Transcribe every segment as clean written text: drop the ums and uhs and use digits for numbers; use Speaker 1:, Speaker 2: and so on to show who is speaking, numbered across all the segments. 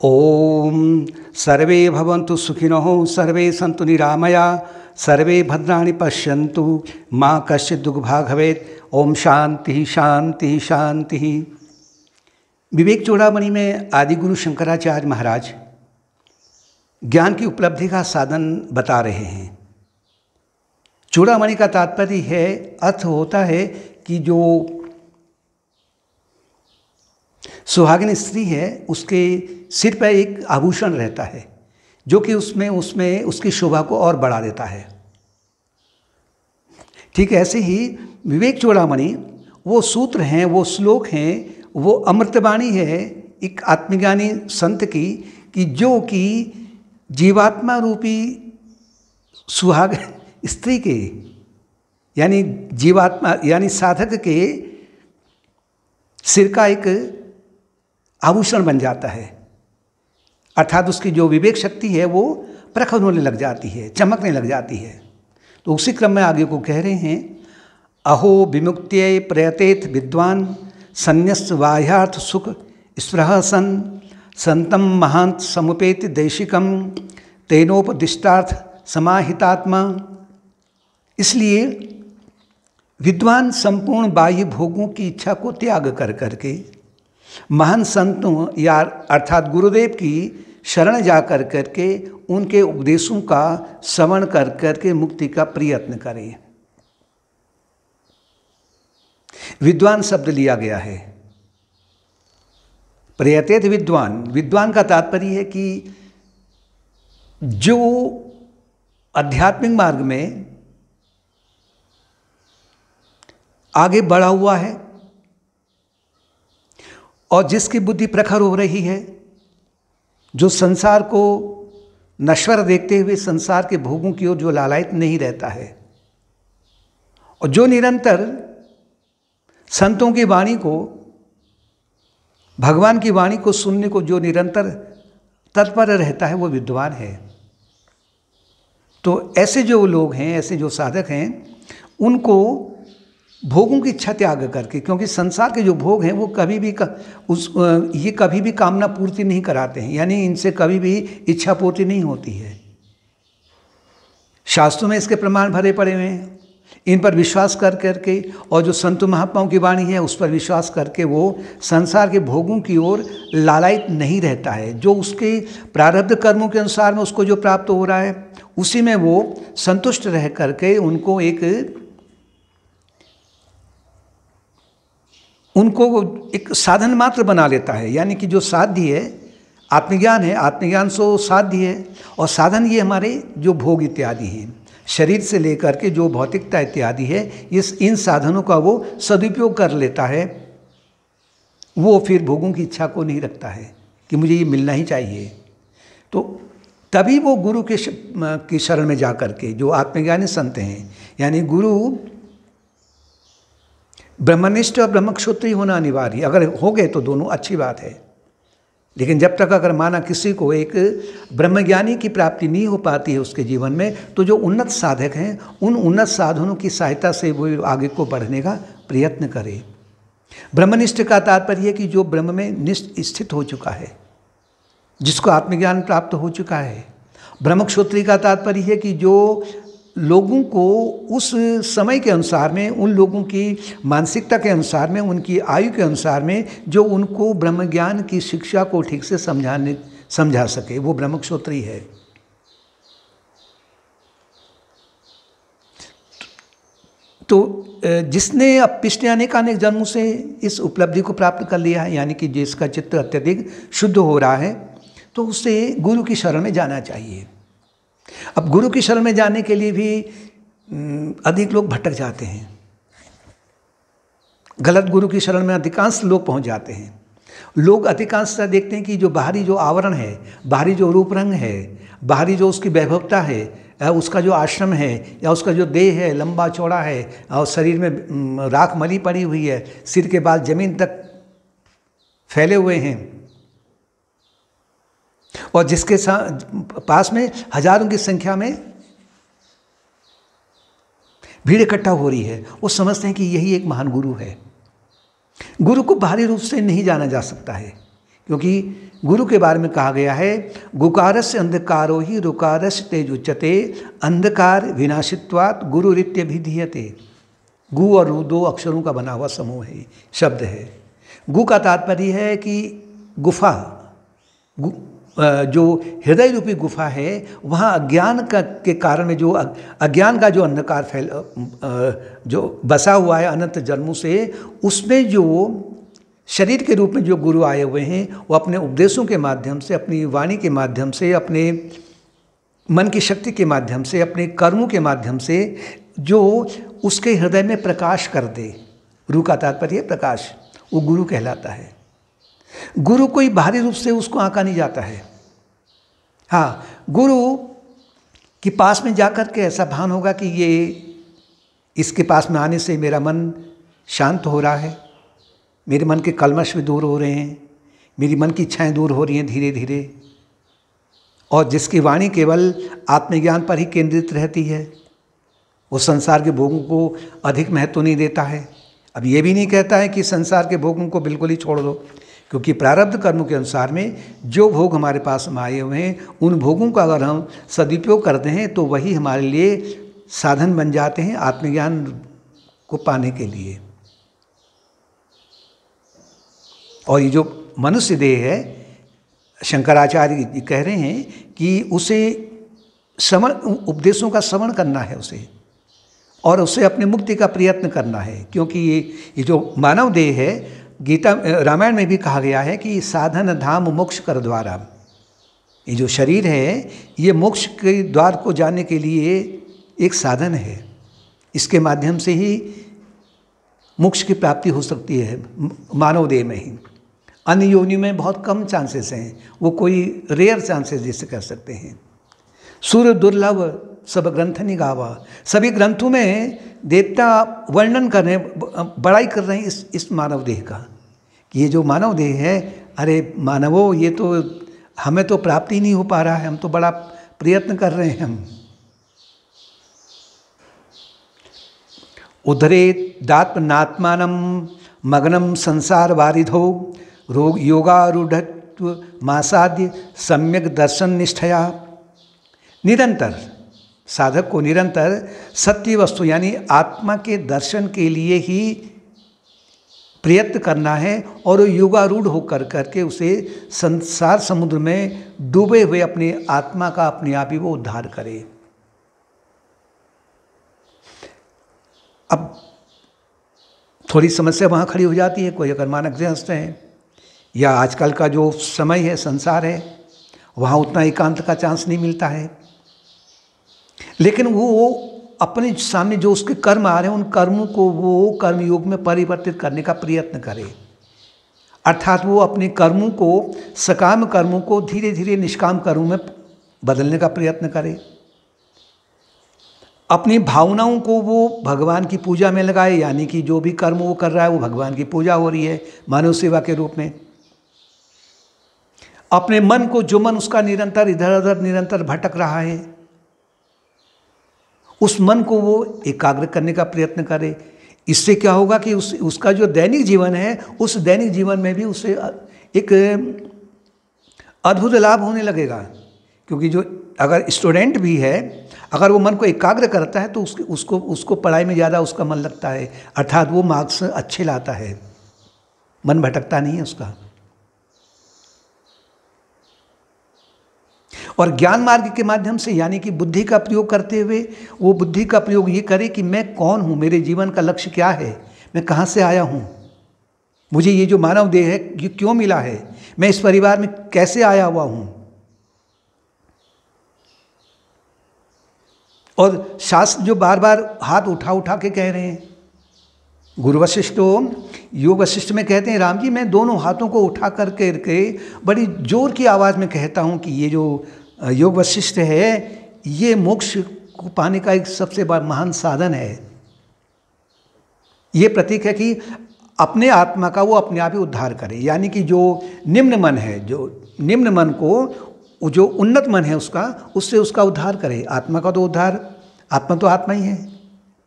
Speaker 1: ओम सर्वे भवन्तु सुखिनः सर्वे सन्तु निरामया सर्वे भद्राणि पश्यन्तु माँ कश्चित् दुःखभाग् भवेत्। ओम शांति शांति शांति। विवेक चूड़ामणि में आदि गुरु शंकराचार्य महाराज ज्ञान की उपलब्धि का साधन बता रहे हैं। चूड़ामणि का तात्पर्य है, अर्थ होता है कि जो सुहागिन स्त्री है उसके सिर पर एक आभूषण रहता है जो कि उसमें उसकी शोभा को और बढ़ा देता है। ठीक ऐसे ही विवेक चूड़ामणि वो सूत्र हैं, वो श्लोक हैं, वो अमृतवाणी है एक आत्मज्ञानी संत की, कि जो कि जीवात्मा रूपी सुहाग स्त्री के यानी जीवात्मा यानी साधक के सिर का एक आभूषण बन जाता है। अर्थात उसकी जो विवेक शक्ति है वो प्रखर होने लग जाती है, चमकने लग जाती है। तो उसी क्रम में आगे को कह रहे हैं, अहो विमुक्त्यै प्रयतेत विद्वान संन्यस्त बाह्यार्थ सुख स्पृह सन संतम महांत समुपेत देशिकम तेनोपदिष्टार्थ समाहितात्मा। इसलिए विद्वान संपूर्ण बाह्य भोगों की इच्छा को त्याग कर करके महान संतों या अर्थात गुरुदेव की शरण जा कर करके उनके उपदेशों का श्रवण कर करके मुक्ति का प्रयत्न करें। विद्वान शब्द लिया गया है। प्रयतेत विद्वान, विद्वान का तात्पर्य है कि जो आध्यात्मिक मार्ग में आगे बढ़ा हुआ है और जिसकी बुद्धि प्रखर हो रही है, जो संसार को नश्वर देखते हुए संसार के भोगों की ओर जो लालायित नहीं रहता है, और जो निरंतर संतों की वाणी को, भगवान की वाणी को सुनने को जो निरंतर तत्पर रहता है, वो विद्वान है। तो ऐसे जो लोग हैं, ऐसे जो साधक हैं, उनको भोगों की इच्छा त्याग करके, क्योंकि संसार के जो भोग हैं वो कभी भी ये कभी भी कामना पूर्ति नहीं कराते हैं, यानी इनसे कभी भी इच्छा पूर्ति नहीं होती है। शास्त्रों में इसके प्रमाण भरे पड़े हुए हैं। इन पर विश्वास कर करके और जो संत महात्माओं की वाणी है उस पर विश्वास करके वो संसार के भोगों की ओर लालायित नहीं रहता है। जो उसके प्रारब्ध कर्मों के अनुसार में उसको जो प्राप्त हो रहा है उसी में वो संतुष्ट रह करके उनको एक साधन मात्र बना लेता है। यानी कि जो साध्य है आत्मज्ञान है, आत्मज्ञान सो साध्य है, और साधन ये हमारे जो भोग इत्यादि हैं, शरीर से लेकर के जो भौतिकता इत्यादि है, इन साधनों का वो सदुपयोग कर लेता है। वो फिर भोगों की इच्छा को नहीं रखता है कि मुझे ये मिलना ही चाहिए। तो तभी वो गुरु की शरण में जा कर के, जो आत्मज्ञानी संत हैं, यानी गुरु ब्रह्मनिष्ठ और ब्रह्मक्षोत्री होना अनिवार्य। अगर हो गए तो दोनों अच्छी बात है, लेकिन जब तक अगर माना किसी को एक ब्रह्मज्ञानी की प्राप्ति नहीं हो पाती है उसके जीवन में, तो जो उन्नत साधक हैं उन उन्नत साधनों की सहायता से वो आगे को बढ़ने का प्रयत्न करे। ब्रह्मनिष्ठ का तात्पर्य है कि जो ब्रह्म में निष्ठ स्थित हो चुका है, जिसको आत्मज्ञान प्राप्त हो चुका है। ब्रह्मक्षोत्री का तात्पर्य है कि जो लोगों को उस समय के अनुसार में, उन लोगों की मानसिकता के अनुसार में, उनकी आयु के अनुसार में जो उनको ब्रह्मज्ञान की शिक्षा को ठीक से समझा सके, वो ब्रह्मक्षोत्री है। तो जिसने अब पिछले अनेक जन्मों से इस उपलब्धि को प्राप्त कर लिया है, यानी कि जिसका चित्त अत्यधिक शुद्ध हो रहा है, तो उसे गुरु की शरण में जाना चाहिए। अब गुरु की शरण में जाने के लिए भी अधिक लोग भटक जाते हैं। गलत गुरु की शरण में अधिकांश लोग पहुंच जाते हैं। लोग अधिकांशतः देखते हैं कि जो बाहरी जो आवरण है, बाहरी जो रूप रंग है, बाहरी जो उसकी वैभवता है, उसका जो आश्रम है या उसका जो देह है लंबा चौड़ा है और शरीर में राख मली पड़ी हुई है, सिर के बाल जमीन तक फैले हुए हैं, और जिसके पास में हजारों की संख्या में भीड़ इकट्ठा हो रही है, वो समझते हैं कि यही एक महान गुरु है। गुरु को बाहरी रूप से नहीं जाना जा सकता है, क्योंकि गुरु के बारे में कहा गया है, गुकारस्य अंधकारो ही रुकारस्य तेजुच्यते अंधकार विनाशित्वात् गुरुरित्य भिधीयते। गु और रु दो अक्षरों का बना हुआ समूह है, शब्द है। गु का तात्पर्य है कि गुफा, जो हृदय रूपी गुफा है, वहाँ अज्ञान के कारण में जो अज्ञान का जो अंधकार जो बसा हुआ है अनंत जन्मों से, उसमें जो शरीर के रूप में जो गुरु आए हुए हैं, वो अपने उपदेशों के माध्यम से, अपनी वाणी के माध्यम से, अपने मन की शक्ति के माध्यम से, अपने कर्मों के माध्यम से जो उसके हृदय में प्रकाश कर दे। रु का तात्पर्य प्रकाश, वो गुरु कहलाता है। गुरु कोई बाहरी रूप से उसको आंका नहीं जाता है। हाँ, गुरु के पास में जाकर के ऐसा भान होगा कि ये इसके पास में आने से मेरा मन शांत हो रहा है, मेरे मन के कल्मश भी दूर हो रहे हैं, मेरी मन की इच्छाएं दूर हो रही हैं धीरे धीरे, और जिसकी वाणी केवल आत्मज्ञान पर ही केंद्रित रहती है, वो संसार के भोगों को अधिक महत्व नहीं देता है। अब ये भी नहीं कहता है कि संसार के भोगों को बिल्कुल ही छोड़ दो, क्योंकि प्रारब्ध कर्मों के अनुसार में जो भोग हमारे पास में आए हुए हैं, उन भोगों का अगर हम सदुपयोग करते हैं तो वही हमारे लिए साधन बन जाते हैं आत्मज्ञान को पाने के लिए। और ये जो मनुष्य देह है, शंकराचार्य जी कह रहे हैं कि उसे श्रवण, उपदेशों का श्रवण करना है उसे, और उसे अपने मुक्ति का प्रयत्न करना है। क्योंकि ये जो मानव देह है, गीता रामायण में भी कहा गया है कि साधन धाम मोक्ष कर द्वारा, ये जो शरीर है ये मोक्ष के द्वार को जाने के लिए एक साधन है। इसके माध्यम से ही मोक्ष की प्राप्ति हो सकती है मानव देह में ही। अन्य योनियों में बहुत कम चांसेस हैं, वो कोई रेयर चांसेस जिसे कह सकते हैं। सूर्य दुर्लभ सब ग्रंथ निगावा, सभी ग्रंथों में देवता वर्णन कर रहे हैं, बड़ाई कर रहे हैं इस मानव देह का, कि ये जो मानव देह है, अरे मानवो, ये तो हमें तो प्राप्ति नहीं हो पा रहा है, हम तो बड़ा प्रयत्न कर रहे हैं हम। उद्धरेत दात्मनात्मानं मग्नं संसार वारिधो रोग योगारूढ़त्व मासाद्य सम्यक दर्शन निष्ठया। निरंतर साधक को निरंतर सत्य वस्तु यानी आत्मा के दर्शन के लिए ही प्रयत्न करना है, और योगारूढ़ होकर करके उसे संसार समुद्र में डूबे हुए अपने आत्मा का अपने आप ही वो उद्धार करे। अब थोड़ी समस्या वहाँ खड़ी हो जाती है, कोई अगर मानक गृहस्थ है या आजकल का जो समय है, संसार है, वहाँ उतना एकांत का चांस नहीं मिलता है, लेकिन वो अपने सामने जो उसके कर्म आ रहे हैं, उन कर्मों को वो कर्मयोग में परिवर्तित करने का प्रयत्न करे। अर्थात वो अपने कर्मों को, सकाम कर्मों को धीरे धीरे निष्काम कर्मों में बदलने का प्रयत्न करे। अपनी भावनाओं को वो भगवान की पूजा में लगाए, यानी कि जो भी कर्म वो कर रहा है वो भगवान की पूजा हो रही है मानव सेवा के रूप में। अपने मन को, जो मन उसका निरंतर इधर उधर निरंतर भटक रहा है, उस मन को वो एकाग्र करने का प्रयत्न करे। इससे क्या होगा कि उसका जो दैनिक जीवन है, उस दैनिक जीवन में भी उसे एक अद्भुत लाभ होने लगेगा। क्योंकि जो अगर स्टूडेंट भी है, अगर वो मन को एकाग्र करता है तो उसको पढ़ाई में ज़्यादा उसका मन लगता है, अर्थात वो मार्क्स अच्छे लाता है, मन भटकता नहीं है उसका। और ज्ञान मार्ग के माध्यम से, यानी कि बुद्धि का प्रयोग करते हुए, वो बुद्धि का प्रयोग ये करे कि मैं कौन हूँ, मेरे जीवन का लक्ष्य क्या है, मैं कहाँ से आया हूँ, मुझे ये जो मानव देह है ये क्यों मिला है, मैं इस परिवार में कैसे आया हुआ हूँ। और शास्त्र जो बार बार हाथ उठा उठा के कह रहे हैं, गुरु वशिष्ठो योग वशिष्ठ में कहते हैं, राम जी मैं दोनों हाथों को उठा करके बड़ी जोर की आवाज़ में कहता हूँ कि ये जो योग वशिष्ठ है ये मोक्ष को पाने का एक सबसे बड़ा महान साधन है। ये प्रतीक है कि अपने आत्मा का वो अपने आप ही उद्धार करे, यानी कि जो निम्न मन है, जो निम्न मन को जो उन्नत मन है उससे उसका उद्धार करे। आत्मा का तो उद्धार, आत्मा तो आत्मा ही है,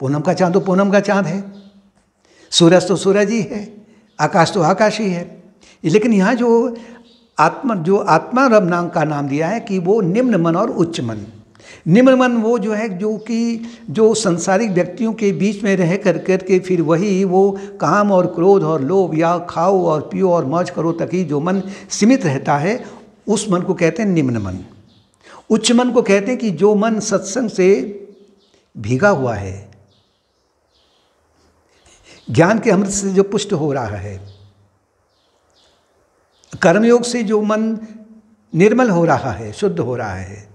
Speaker 1: पूनम का चाँद तो पूनम का चाँद है, सूरज तो सूरज ही है, आकाश तो आकाश ही है। लेकिन यहाँ जो जो आत्मा रब नाम का नाम दिया है कि वो निम्न मन और उच्च मन। निम्न मन वो जो है जो संसारिक व्यक्तियों के बीच में रह कर के फिर वही वो काम और क्रोध और लोभ या खाओ और पियो और मौज करो तक ही जो मन सीमित रहता है, उस मन को कहते हैं निम्न मन। उच्च मन को कहते हैं कि जो मन सत्संग से भीगा हुआ है, ज्ञान के अमृत से जो पुष्ट हो रहा है, कर्मयोग से जो मन निर्मल हो रहा है, शुद्ध हो रहा है,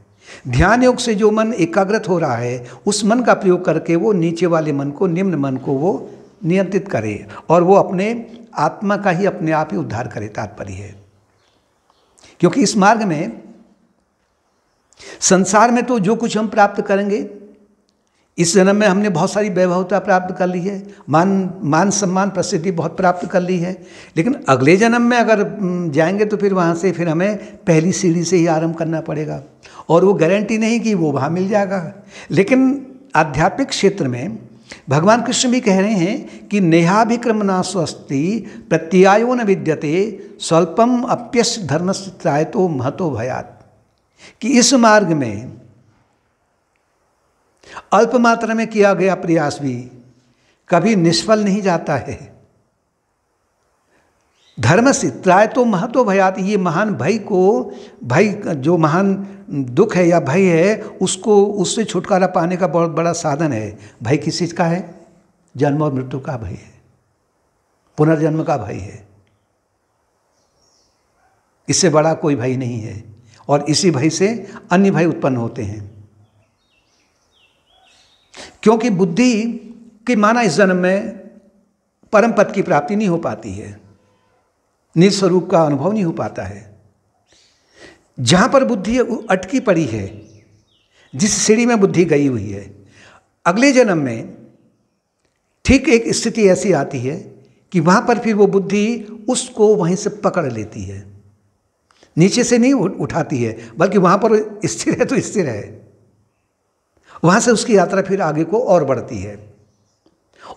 Speaker 1: ध्यान योग से जो मन एकाग्रत हो रहा है, उस मन का प्रयोग करके वो नीचे वाले मन को, निम्न मन को वो नियंत्रित करे और वो अपने आत्मा का ही अपने आप ही उद्धार करे, तात्पर्य है। क्योंकि इस मार्ग में, संसार में तो जो कुछ हम प्राप्त करेंगे, इस जन्म में हमने बहुत सारी वैभवता प्राप्त कर ली है, मान सम्मान प्रसिद्धि बहुत प्राप्त कर ली है, लेकिन अगले जन्म में अगर जाएंगे तो फिर वहाँ से फिर हमें पहली सीढ़ी से ही आरंभ करना पड़ेगा और वो गारंटी नहीं कि वो वहाँ मिल जाएगा। लेकिन आध्यात्मिक क्षेत्र में भगवान कृष्ण भी कह रहे हैं कि नेहाभिक्रमना स्वस्ति प्रत्यायो न विद्यते स्वल्पम अप्यस्य धर्मस्य त्रायतो महतो भयात्, कि इस मार्ग में अल्प मात्रा में किया गया प्रयास भी कभी निष्फल नहीं जाता है। धर्म से त्रायतो महतो भयात्, ये महान भय जो महान दुख है या भय है, उससे छुटकारा पाने का बहुत बड़ा साधन है। भय किस चीज का है? जन्म और मृत्यु का भय है, पुनर्जन्म का भय है। इससे बड़ा कोई भय नहीं है और इसी भय से अन्य भय उत्पन्न होते हैं। क्योंकि बुद्धि के माना इस जन्म में परम पद की प्राप्ति नहीं हो पाती है, निज स्वरूप का अनुभव नहीं हो पाता है। जहाँ पर बुद्धि अटकी पड़ी है, जिस सीढ़ी में बुद्धि गई हुई है, अगले जन्म में ठीक एक स्थिति ऐसी आती है कि वहाँ पर फिर वो बुद्धि उसको वहीं से पकड़ लेती है, नीचे से नहीं उठाती है, बल्कि वहाँ पर स्थिर है तो स्थिर है, वहाँ से उसकी यात्रा फिर आगे को और बढ़ती है।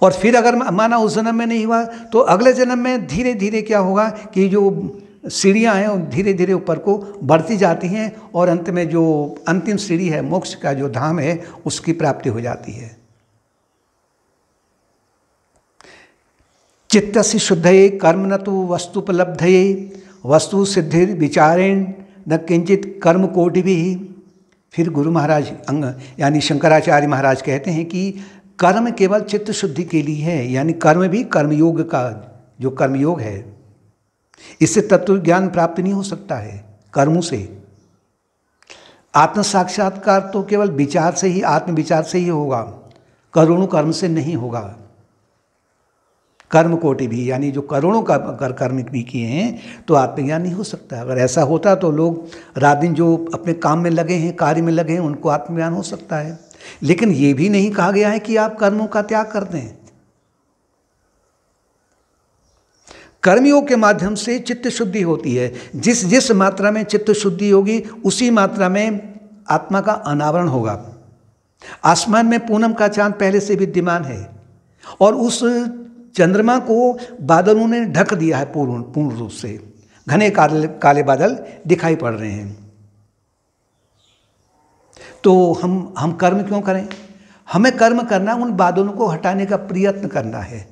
Speaker 1: और फिर अगर माना उस जन्म में नहीं हुआ तो अगले जन्म में धीरे धीरे क्या होगा कि जो सीढ़ियाँ हैं वो धीरे धीरे ऊपर को बढ़ती जाती हैं और अंत में जो अंतिम सीढ़ी है, मोक्ष का जो धाम है, उसकी प्राप्ति हो जाती है। चित्तस्य शुद्धये कर्म न तो वस्तुपलब्धये वस्तु सिद्धिर विचारेण न किंचित कर्म कोटि भी। फिर गुरु महाराज यानी शंकराचार्य महाराज कहते हैं कि कर्म केवल चित्त शुद्धि के लिए है, यानी कर्म भी कर्मयोग का जो कर्मयोग है, इससे तत्व ज्ञान प्राप्त नहीं हो सकता है कर्मों से। आत्म साक्षात्कार तो केवल विचार से ही, आत्म विचार से ही होगा, करोड़ों कर्म से नहीं होगा। कर्म कोटि भी यानी जो करोड़ों का अगर कर्म भी किए हैं तो आत्मज्ञान नहीं हो सकता। अगर ऐसा होता तो लोग रात दिन जो अपने काम में लगे हैं, कार्य में लगे हैं, उनको आत्मज्ञान हो सकता है। लेकिन ये भी नहीं कहा गया है कि आप कर्मों का त्याग कर दें। कर्मयोग के माध्यम से चित्त शुद्धि होती है। जिस मात्रा में चित्त शुद्धि होगी उसी मात्रा में आत्मा का अनावरण होगा। आसमान में पूनम का चांद पहले से विद्यमान है और उस चंद्रमा को बादलों ने ढक दिया है पूर्ण रूप से। घने काले बादल दिखाई पड़ रहे हैं। तो हम कर्म क्यों करें? हमें कर्म करना, उन बादलों को हटाने का प्रयत्न करना है।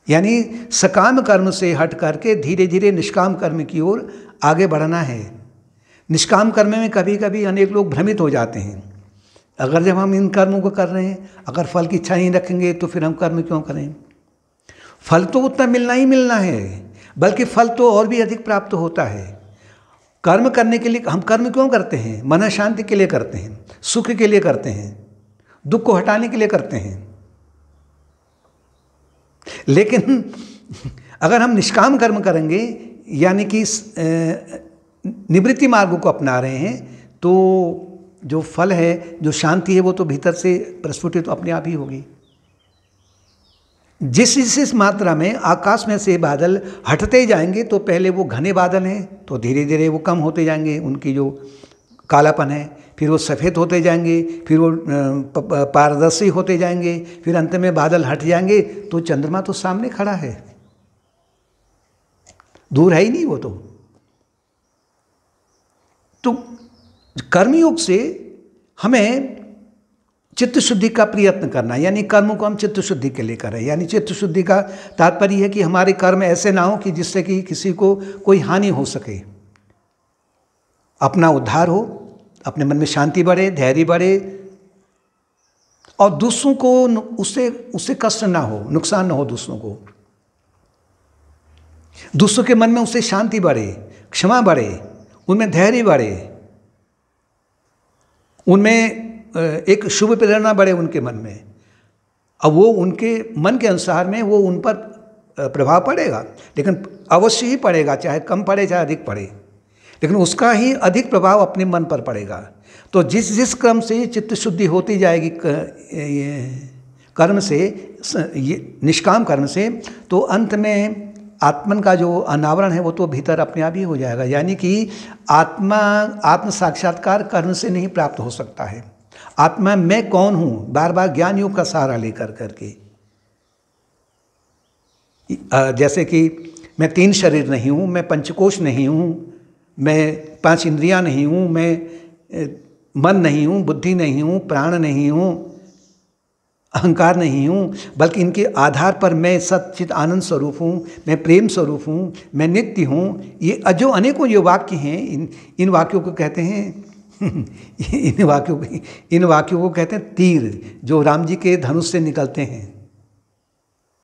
Speaker 1: यानी सकाम कर्म से हट करके धीरे धीरे निष्काम कर्म की ओर आगे बढ़ना है। निष्काम कर्म में कभी कभी अनेक लोग भ्रमित हो जाते हैं। अगर जब हम इन कर्मों को कर रहे हैं, अगर फल की इच्छा नहीं रखेंगे तो फिर हम कर्म क्यों करें? फल तो उतना मिलना ही मिलना है, बल्कि फल तो और भी अधिक प्राप्त होता है। कर्म करने के लिए हम कर्म क्यों करते हैं? मन शांति के लिए करते हैं, सुख के लिए करते हैं, दुख को हटाने के लिए करते हैं। लेकिन अगर हम निष्काम कर्म करेंगे यानी कि निवृत्ति मार्ग को अपना रहे हैं तो जो फल है, जो शांति है, वो तो भीतर से प्रस्फुटित तो अपने आप ही होगी। जिस मात्रा में आकाश में से बादल हटते जाएंगे तो पहले वो घने बादल हैं तो धीरे धीरे वो कम होते जाएंगे, उनकी जो कालापन है, फिर वो सफ़ेद होते जाएंगे, फिर वो पारदर्शी होते जाएंगे, फिर अंत में बादल हट जाएंगे तो चंद्रमा तो सामने खड़ा है, दूर है ही नहीं वो तो। तो कर्मयोग से हमें चित्त शुद्धि का प्रयत्न करना, यानी कर्म को हम चित्त शुद्धि के लिए करें। यानी चित्त शुद्धि का तात्पर्य है कि हमारे कर्म ऐसे ना हो कि जिससे कि किसी को कोई हानि हो सके, अपना उद्धार हो, अपने मन में शांति बढ़े, धैर्य बढ़े, और दूसरों को उससे कष्ट ना हो, नुकसान ना हो दूसरों को। दूसरों के मन में उससे शांति बढ़े, क्षमा बढ़े, उनमें धैर्य बढ़े, उनमें एक शुभ प्रेरणा बढ़े उनके मन में। अब वो उनके मन के अनुसार में वो उन पर प्रभाव पड़ेगा, लेकिन अवश्य ही पड़ेगा, चाहे कम पड़े चाहे अधिक पड़े, लेकिन उसका ही अधिक प्रभाव अपने मन पर पड़ेगा। तो जिस जिस क्रम से चित्त शुद्धि होती जाएगी कर्म से, निष्काम कर्म से, तो अंत में आत्मन का जो अनावरण है वो तो भीतर अपने आप ही हो जाएगा। यानी कि आत्म साक्षात्कार कर्म से नहीं प्राप्त हो सकता है। आत्मा मैं कौन हूँ, बार बार ज्ञान योग का सहारा लेकर करके, जैसे कि मैं 3 शरीर नहीं हूँ, मैं पंचकोश नहीं हूँ, मैं 5 इंद्रियाँ नहीं हूँ, मैं मन नहीं हूँ, बुद्धि नहीं हूँ, प्राण नहीं हूँ, अहंकार नहीं हूँ, बल्कि इनके आधार पर मैं सच्चित आनंद स्वरूप हूँ, मैं प्रेम स्वरूप हूँ, मैं नित्य हूँ। ये जो अनेकों जो वाक्य हैं, इन वाक्यों को कहते हैं इन वाक्यों को कहते हैं तीर, जो राम जी के धनुष से निकलते हैं।